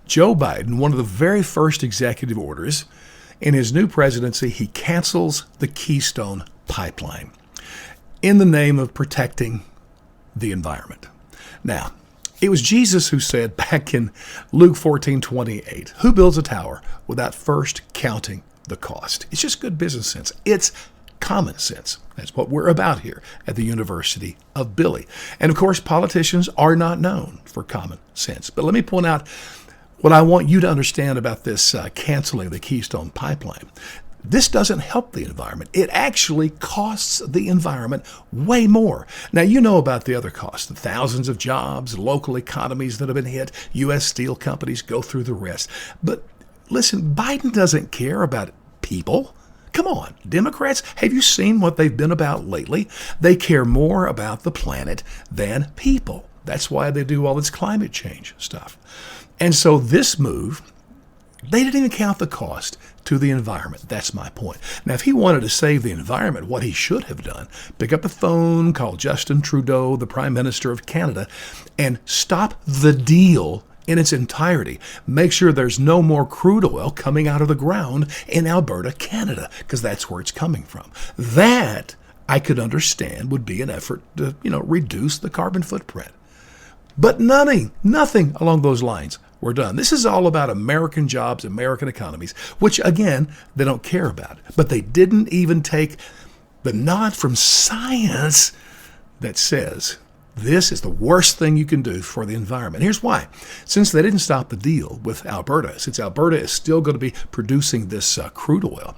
Joe Biden, one of the very first executive orders in his new presidency, he cancels the Keystone Pipeline in the name of protecting the environment. Now, it was Jesus who said back in Luke 14:28, who builds a tower without first counting the cost? It's just good business sense. It's common sense. That's what we're about here at the University of Billy. And of course, politicians are not known for common sense. But let me point out what I want you to understand about this canceling the Keystone Pipeline. This doesn't help the environment. It actually costs the environment way more. Now, you know about the other costs, the thousands of jobs, local economies that have been hit, U.S. steel companies, go through the rest. But listen, Biden doesn't care about people. Come on, Democrats, have you seen what they've been about lately? They care more about the planet than people. That's why they do all this climate change stuff. And so this move, they didn't even count the cost to the environment. That's my point. Now, if he wanted to save the environment, what he should have done, pick up the phone, call Justin Trudeau, the Prime Minister of Canada, and stop the deal in its entirety. Make sure there's no more crude oil coming out of the ground in Alberta, Canada, because that's where it's coming from. That, I could understand, would be an effort to, reduce the carbon footprint. But nothing along those lines were done. This is all about American jobs, American economies, which, again, they don't care about. But they didn't even take the nod from science that says this is the worst thing you can do for the environment. Here's why. Since they didn't stop the deal with Alberta, since Alberta is still going to be producing this crude oil,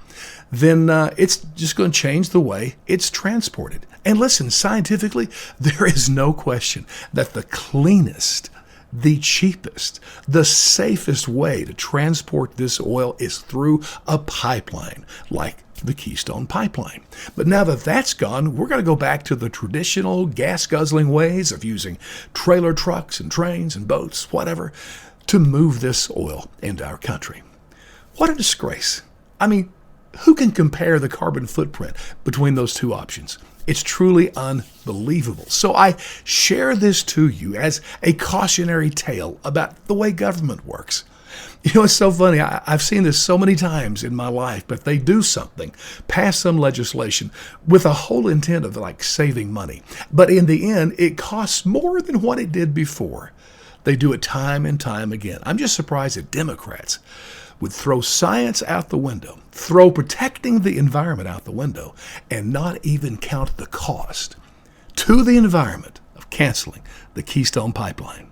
then it's just going to change the way it's transported. And listen, scientifically, there is no question that the cleanest, the cheapest, the safest way to transport this oil is through a pipeline like the Keystone Pipeline. But now that that's gone, we're going to go back to the traditional gas-guzzling ways of using trailer trucks and trains and boats, whatever, to move this oil into our country. What a disgrace. I mean, who can compare the carbon footprint between those two options? It's truly unbelievable. So I share this to you as a cautionary tale about the way government works. It's so funny. I've seen this so many times in my life, but they do something, pass some legislation with a whole intent of saving money. But in the end, it costs more than what it did before. They do it time and time again. I'm just surprised that Democrats would throw science out the window, throw protecting the environment out the window, and not even count the cost to the environment of canceling the Keystone Pipeline.